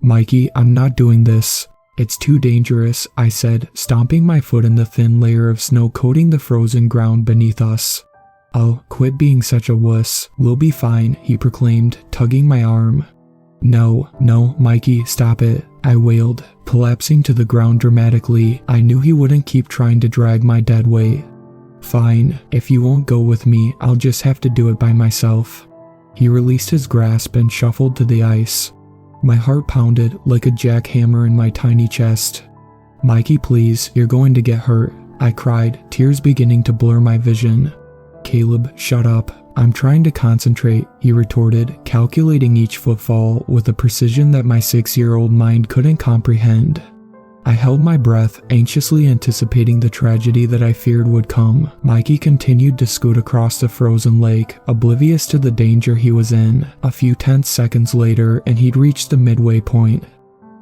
"Mikey, I'm not doing this. It's too dangerous," I said, stomping my foot in the thin layer of snow coating the frozen ground beneath us. "Oh, quit being such a wuss. We'll be fine," he proclaimed, tugging my arm. No, Mikey, stop it," I wailed, collapsing to the ground dramatically. I knew he wouldn't keep trying to drag my dead weight. "Fine, if you won't go with me, I'll just have to do it by myself." He released his grasp and shuffled to the ice. My heart pounded like a jackhammer in my tiny chest. "Mikey, please, you're going to get hurt," I cried, tears beginning to blur my vision. "Caleb, shut up. I'm trying to concentrate," he retorted, calculating each footfall with a precision that my 6-year-old mind couldn't comprehend. I held my breath, anxiously anticipating the tragedy that I feared would come. Mikey continued to scoot across the frozen lake, oblivious to the danger he was in. A few tense seconds later, and he'd reached the midway point.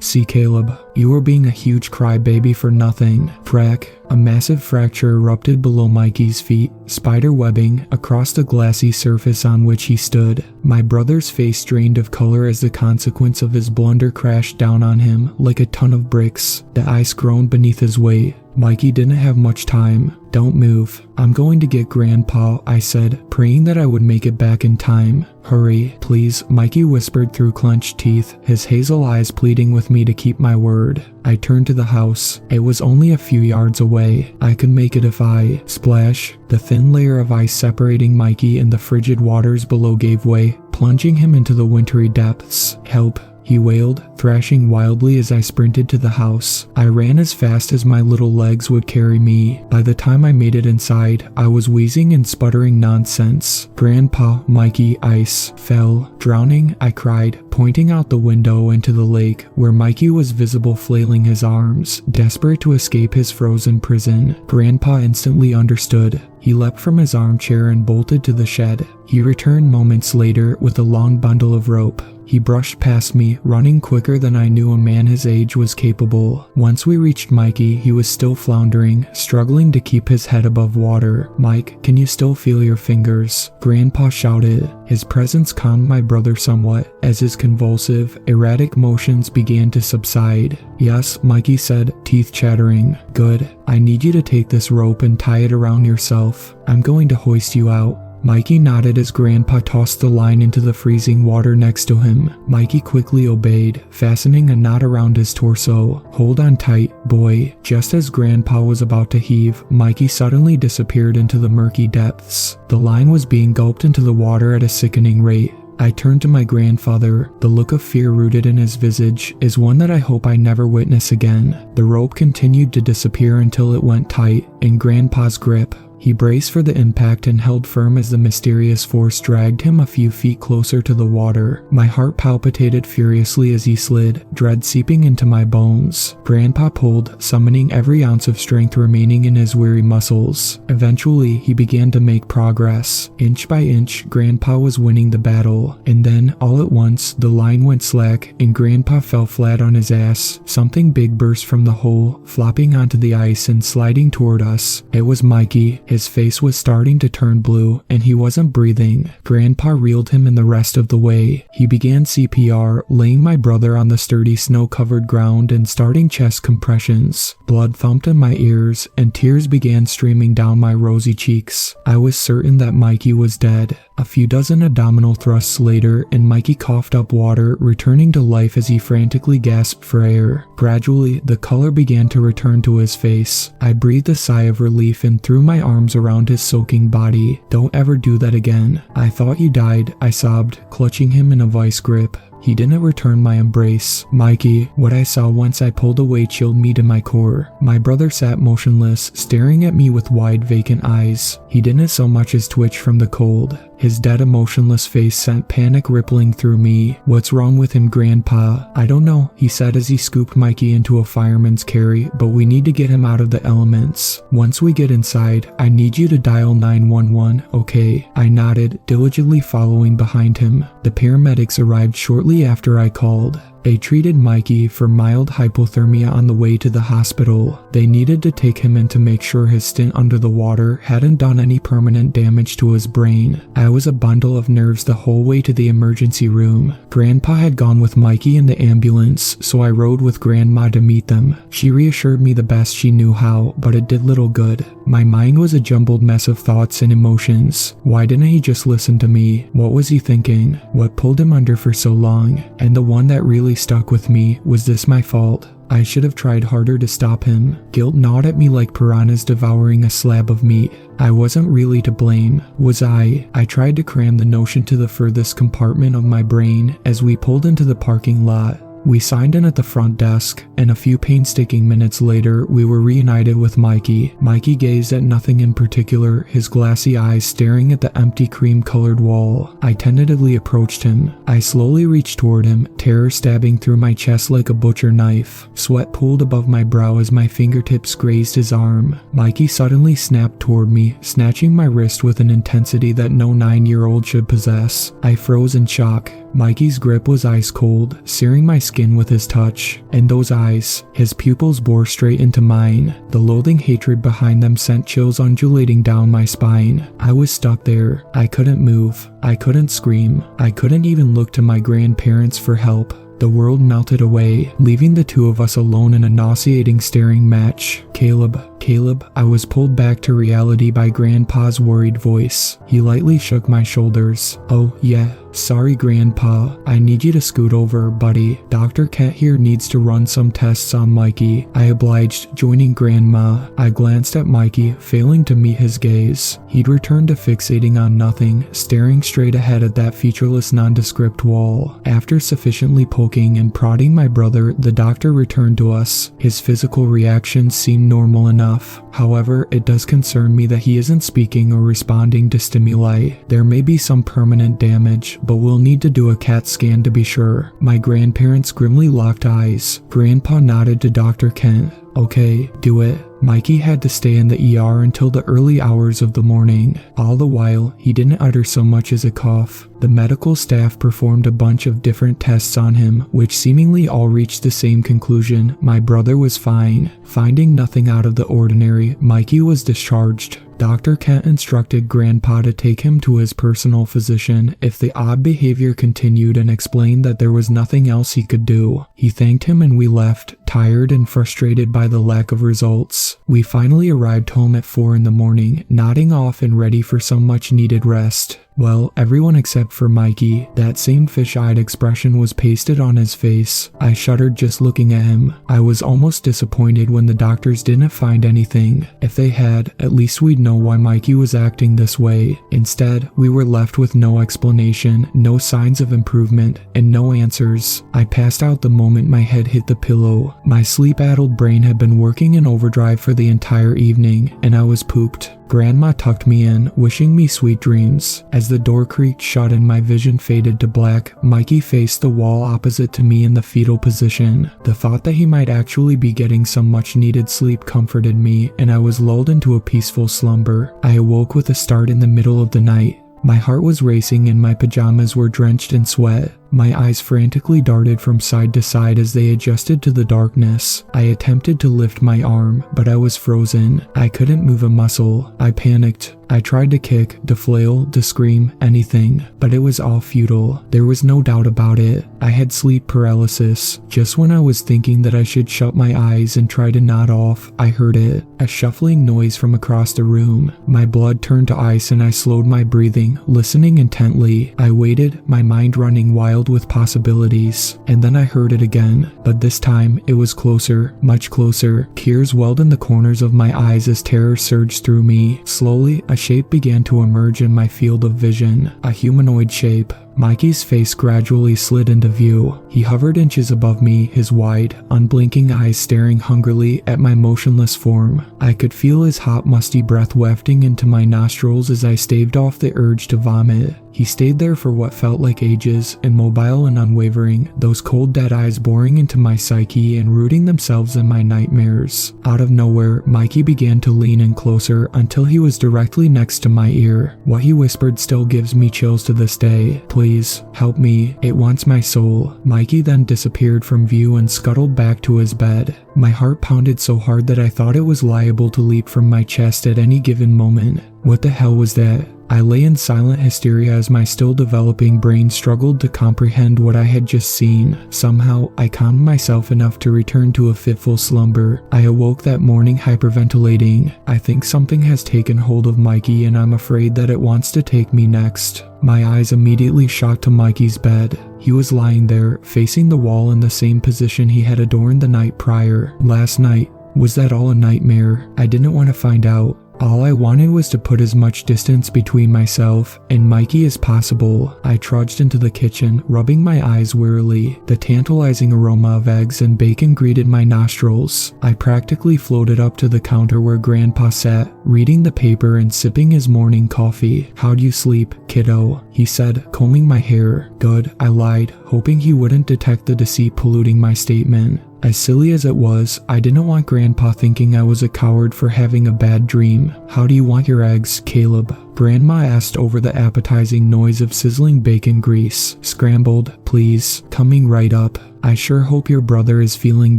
"See, Caleb, you were being a huge crybaby for nothing." Crack. A massive fracture erupted below Mikey's feet, spider webbing across the glassy surface on which he stood. My brother's face drained of color as the consequence of his blunder crashed down on him like a ton of bricks. The ice groaned beneath his weight. Mikey didn't have much time. "Don't move. I'm going to get Grandpa," I said, praying that I would make it back in time. "Hurry, please," Mikey whispered through clenched teeth, his hazel eyes pleading with me to keep my word. I turned to the house. It was only a few yards away. I could make it if I... Splash. The thin layer of ice separating Mikey and the frigid waters below gave way, plunging him into the wintry depths. "Help," he wailed, thrashing wildly as I sprinted to the house. I ran as fast as my little legs would carry me. By the time I made it inside, I was wheezing and sputtering nonsense. "Grandpa, Mikey, ice, fell, drowning," I cried, pointing out the window into the lake, where Mikey was visible flailing his arms, desperate to escape his frozen prison. Grandpa instantly understood. He leapt from his armchair and bolted to the shed. He returned moments later with a long bundle of rope. He brushed past me, running quicker than I knew a man his age was capable. Once we reached Mikey, he was still floundering, struggling to keep his head above water. "Mike, can you still feel your fingers?" Grandpa shouted. His presence calmed my brother somewhat, as his convulsive, erratic motions began to subside. "Yes," Mikey said, teeth chattering. "Good. I need you to take this rope and tie it around yourself. I'm going to hoist you out." Mikey nodded as Grandpa tossed the line into the freezing water next to him. Mikey quickly obeyed, fastening a knot around his torso. "Hold on tight, boy." Just as Grandpa was about to heave, Mikey suddenly disappeared into the murky depths. The line was being gulped into the water at a sickening rate. I turned to my grandfather. The look of fear rooted in his visage is one that I hope I never witness again. The rope continued to disappear until it went tight in Grandpa's grip. He braced for the impact and held firm as the mysterious force dragged him a few feet closer to the water. My heart palpitated furiously as he slid, dread seeping into my bones. Grandpa pulled, summoning every ounce of strength remaining in his weary muscles. Eventually, he began to make progress. Inch by inch, Grandpa was winning the battle. And then, all at once, the line went slack and Grandpa fell flat on his ass. Something big burst from the hole, flopping onto the ice and sliding toward us. It was Mikey. His face was starting to turn blue, and he wasn't breathing. Grandpa reeled him in the rest of the way. He began CPR, laying my brother on the sturdy snow-covered ground and starting chest compressions. Blood thumped in my ears, and tears began streaming down my rosy cheeks. I was certain that Mikey was dead. A few dozen abdominal thrusts later, and Mikey coughed up water, returning to life as he frantically gasped for air. Gradually, the color began to return to his face. I breathed a sigh of relief and threw my arms around his soaking body. "Don't ever do that again. I thought you died," I sobbed, clutching him in a vice grip. He didn't return my embrace. "Mikey," what I saw once I pulled away chilled me to my core. My brother sat motionless, staring at me with wide, vacant eyes. He didn't so much as twitch from the cold. His dead, emotionless face sent panic rippling through me. "What's wrong with him, Grandpa?" "I don't know," he said as he scooped Mikey into a fireman's carry, "but we need to get him out of the elements. Once we get inside, I need you to dial 911, okay?" I nodded, diligently following behind him. The paramedics arrived shortly after I called. They treated Mikey for mild hypothermia on the way to the hospital. They needed to take him in to make sure his stint under the water hadn't done any permanent damage to his brain. I was a bundle of nerves the whole way to the emergency room. Grandpa had gone with Mikey in the ambulance, so I rode with Grandma to meet them. She reassured me the best she knew how, but it did little good. My mind was a jumbled mess of thoughts and emotions. Why didn't he just listen to me? What was he thinking? What pulled him under for so long? And the one that really stuck with me, was this my fault? I should have tried harder to stop him. Guilt gnawed at me like piranhas devouring a slab of meat. I wasn't really to blame, was I? I tried to cram the notion to the furthest compartment of my brain as we pulled into the parking lot. We signed in at the front desk, and a few painstaking minutes later, we were reunited with Mikey. Mikey gazed at nothing in particular, his glassy eyes staring at the empty cream-colored wall. I tentatively approached him. I slowly reached toward him, terror stabbing through my chest like a butcher knife. Sweat pooled above my brow as my fingertips grazed his arm. Mikey suddenly snapped toward me, snatching my wrist with an intensity that no 9-year-old should possess. I froze in shock. Mikey's grip was ice cold, searing my skin with his touch. And those eyes, his pupils bore straight into mine. The loathing hatred behind them sent chills undulating down my spine. I was stuck there. I couldn't move. I couldn't scream. I couldn't even look to my grandparents for help. The world melted away, leaving the two of us alone in a nauseating staring match. Caleb, I was pulled back to reality by Grandpa's worried voice. He lightly shook my shoulders. Oh, yeah. Sorry, Grandpa. I need you to scoot over, buddy. Dr. Kent here needs to run some tests on Mikey. I obliged, joining Grandma. I glanced at Mikey, failing to meet his gaze. He'd returned to fixating on nothing, staring straight ahead at that featureless nondescript wall. After sufficiently poking and prodding my brother, the doctor returned to us. His physical reactions seemed normal enough. However, it does concern me that he isn't speaking or responding to stimuli. There may be some permanent damage, but we'll need to do a CAT scan to be sure. My grandparents grimly locked eyes. Grandpa nodded to Dr. Kent. Okay, do it. Mikey had to stay in the ER until the early hours of the morning. All the while, he didn't utter so much as a cough. The medical staff performed a bunch of different tests on him, which seemingly all reached the same conclusion: my brother was fine. Finding nothing out of the ordinary, Mikey was discharged. Dr. Kent instructed Grandpa to take him to his personal physician if the odd behavior continued and explained that there was nothing else he could do. He thanked him and we left, tired and frustrated by the lack of results. We finally arrived home at 4 in the morning, nodding off and ready for some much needed rest. Well, everyone except for Mikey. That same fish-eyed expression was pasted on his face. I shuddered just looking at him. I was almost disappointed when the doctors didn't find anything. If they had, at least we'd know why Mikey was acting this way. Instead, we were left with no explanation, no signs of improvement, and no answers. I passed out the moment my head hit the pillow. My sleep-addled brain had been working in overdrive for the entire evening, and I was pooped. Grandma tucked me in, wishing me sweet dreams. As the door creaked shut and my vision faded to black, Mikey faced the wall opposite to me in the fetal position. The thought that he might actually be getting some much-needed sleep comforted me, and I was lulled into a peaceful slumber. I awoke with a start in the middle of the night. My heart was racing and my pajamas were drenched in sweat. My eyes frantically darted from side to side as they adjusted to the darkness. I attempted to lift my arm, but I was frozen. I couldn't move a muscle. I panicked. I tried to kick, to flail, to scream, anything, but it was all futile. There was no doubt about it. I had sleep paralysis. Just when I was thinking that I should shut my eyes and try to nod off, I heard it. A shuffling noise from across the room. My blood turned to ice and I slowed my breathing, listening intently. I waited, my mind running wild with possibilities, and then I heard it again, but this time it was closer, much closer. Tears welled in the corners of my eyes as terror surged through me. Slowly, a shape began to emerge in my field of vision, a humanoid shape. Mikey's face gradually slid into view. He hovered inches above me, his wide, unblinking eyes staring hungrily at my motionless form. I could feel his hot, musty breath wafting into my nostrils as I staved off the urge to vomit. He stayed there for what felt like ages, immobile and unwavering, those cold dead eyes boring into my psyche and rooting themselves in my nightmares. Out of nowhere, Mikey began to lean in closer until he was directly next to my ear. What he whispered still gives me chills to this day. "Please, help me, it wants my soul." Mikey then disappeared from view and scuttled back to his bed. My heart pounded so hard that I thought it was liable to leap from my chest at any given moment. What the hell was that? I lay in silent hysteria as my still developing brain struggled to comprehend what I had just seen. Somehow, I calmed myself enough to return to a fitful slumber. I awoke that morning hyperventilating. I think something has taken hold of Mikey and I'm afraid that it wants to take me next. My eyes immediately shot to Mikey's bed. He was lying there, facing the wall in the same position he had adorned the night prior. Last night, was that all a nightmare? I didn't want to find out. All I wanted was to put as much distance between myself and Mikey as possible. I trudged into the kitchen, rubbing my eyes wearily. The tantalizing aroma of eggs and bacon greeted my nostrils. I practically floated up to the counter where Grandpa sat, reading the paper and sipping his morning coffee. "How'd you sleep, kiddo?" he said, combing my hair. "Good," I lied, hoping he wouldn't detect the deceit polluting my statement. As silly as it was, I didn't want Grandpa thinking I was a coward for having a bad dream. "How do you want your eggs, Caleb?" Grandma asked over the appetizing noise of sizzling bacon grease. "Scrambled, please. Coming right up. I sure hope your brother is feeling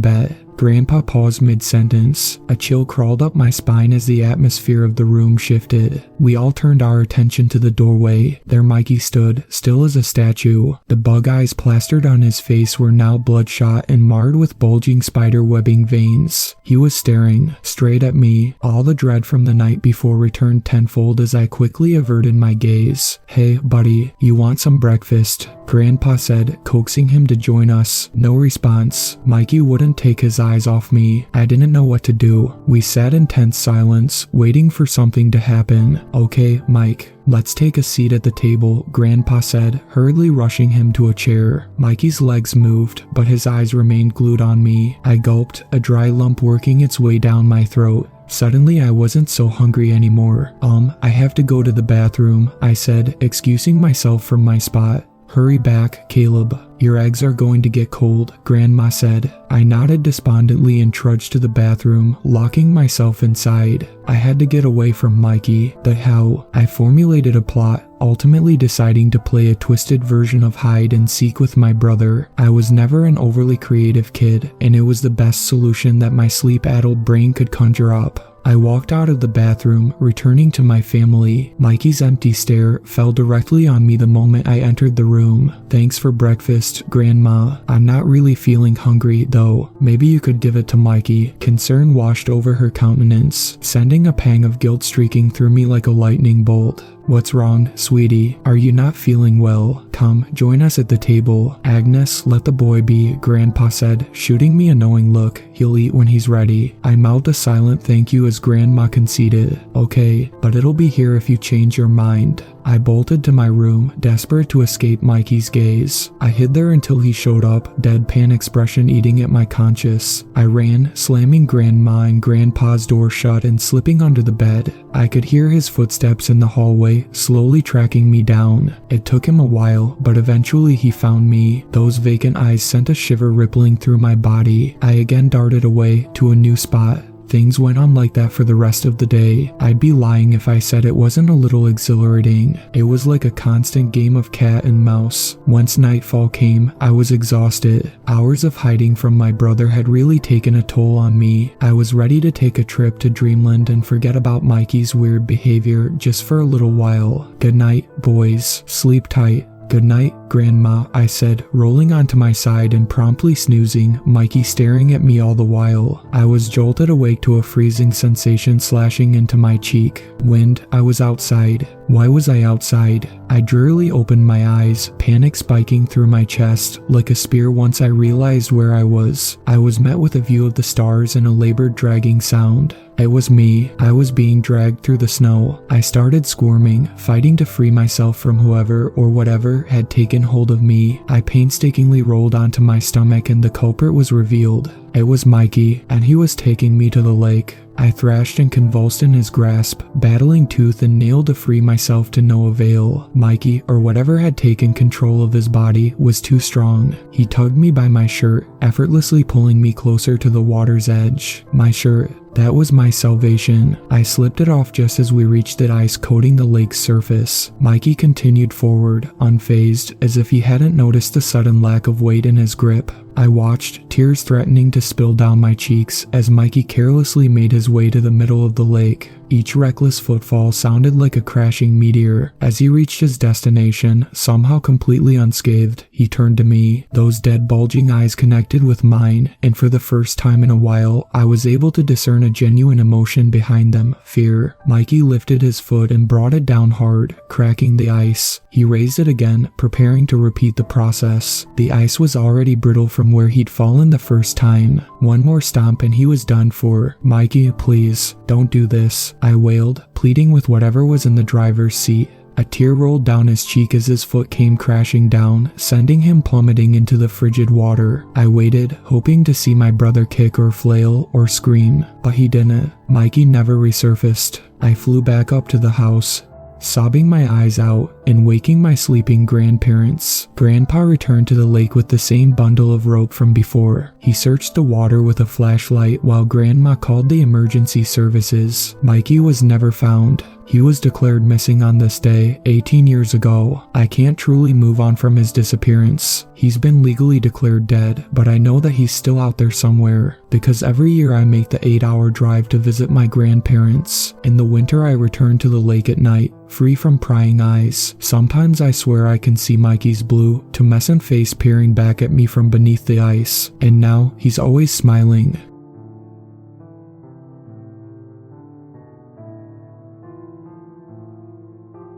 better." Grandpa paused mid-sentence. A chill crawled up my spine as the atmosphere of the room shifted. We all turned our attention to the doorway. There Mikey stood, still as a statue. The bug eyes plastered on his face were now bloodshot and marred with bulging spider-webbing veins. He was staring straight at me. All the dread from the night before returned tenfold as I quickly averted my gaze. "Hey, buddy, you want some breakfast?" Grandpa said, coaxing him to join us. No response. Mikey wouldn't take his eyes off me. I didn't know what to do. We sat in tense silence, waiting for something to happen. "Okay, Mike, let's take a seat at the table," Grandpa said, hurriedly rushing him to a chair. Mikey's legs moved, but his eyes remained glued on me. I gulped, a dry lump working its way down my throat. Suddenly I wasn't so hungry anymore. I have to go to the bathroom," I said, excusing myself from my spot. "Hurry back, Caleb. Your eggs are going to get cold," Grandma said. I nodded despondently and trudged to the bathroom, locking myself inside. I had to get away from Mikey. But how? I formulated a plot, ultimately deciding to play a twisted version of hide and seek with my brother. I was never an overly creative kid, and it was the best solution that my sleep-addled brain could conjure up. I walked out of the bathroom, returning to my family. Mikey's empty stare fell directly on me the moment I entered the room. "Thanks for breakfast, Grandma. I'm not really feeling hungry, though. Maybe you could give it to Mikey." Concern washed over her countenance, sending a pang of guilt streaking through me like a lightning bolt. "What's wrong, sweetie? Are you not feeling well? Come, join us at the table." "Agnes, let the boy be," Grandpa said, shooting me a knowing look. "He'll eat when he's ready." I mouthed a silent thank you as Grandma conceded. "Okay, but it'll be here if you change your mind." I bolted to my room, desperate to escape Mikey's gaze. I hid there until he showed up, deadpan expression eating at my conscience. I ran, slamming Grandma and Grandpa's door shut and slipping under the bed. I could hear his footsteps in the hallway, slowly tracking me down. It took him a while, but eventually he found me. Those vacant eyes sent a shiver rippling through my body. I again darted away to a new spot. Things went on like that for the rest of the day. I'd be lying if I said it wasn't a little exhilarating. It was like a constant game of cat and mouse. Once nightfall came, I was exhausted. Hours of hiding from my brother had really taken a toll on me. I was ready to take a trip to Dreamland and forget about Mikey's weird behavior just for a little while. "Good night, boys. Sleep tight." "Good night, Grandma," I said, rolling onto my side and promptly snoozing, Mikey staring at me all the while. I was jolted awake to a freezing sensation slashing into my cheek. Wind. I was outside. Why was I outside? I drearily opened my eyes, panic spiking through my chest like a spear once I realized where I was. I was met with a view of the stars and a labored dragging sound. It was me. I was being dragged through the snow. I started squirming, fighting to free myself from whoever or whatever had taken hold of me. I painstakingly rolled onto my stomach and the culprit was revealed. It was Mikey, and he was taking me to the lake. I thrashed and convulsed in his grasp, battling tooth and nail to free myself to no avail. Mikey, or whatever had taken control of his body, was too strong. He tugged me by my shirt, effortlessly pulling me closer to the water's edge. My shirt. That was my salvation. I slipped it off just as we reached the ice coating the lake's surface. Mikey continued forward, unfazed, as if he hadn't noticed the sudden lack of weight in his grip. I watched, tears threatening to spill down my cheeks, as Mikey carelessly made his way to the middle of the lake. Each reckless footfall sounded like a crashing meteor. As he reached his destination, somehow completely unscathed, he turned to me. Those dead bulging eyes connected with mine, and for the first time in a while, I was able to discern a genuine emotion behind them, fear. Mikey lifted his foot and brought it down hard, cracking the ice. He raised it again, preparing to repeat the process. The ice was already brittle from where he'd fallen the first time. One more stomp and he was done for. Mikey, please, don't do this, I wailed, pleading with whatever was in the driver's seat. A tear rolled down his cheek as his foot came crashing down, sending him plummeting into the frigid water. I waited, hoping to see my brother kick or flail or scream, but he didn't. Mikey never resurfaced. I flew back up to the house, sobbing my eyes out and waking my sleeping grandparents. Grandpa returned to the lake with the same bundle of rope from before. He searched the water with a flashlight while Grandma called the emergency services. Mikey was never found. He was declared missing on this day, 18 years ago. I can't truly move on from his disappearance. He's been legally declared dead, but I know that he's still out there somewhere, because every year I make the 8-hour drive to visit my grandparents. In the winter I return to the lake at night, free from prying eyes. Sometimes I swear I can see Mikey's blue, tumescent face peering back at me from beneath the ice, and now he's always smiling.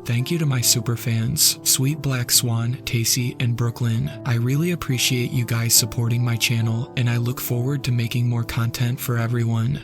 Thank you to my superfans, Sweet Black Swan, Tacy, and Brooklyn. I really appreciate you guys supporting my channel, and I look forward to making more content for everyone.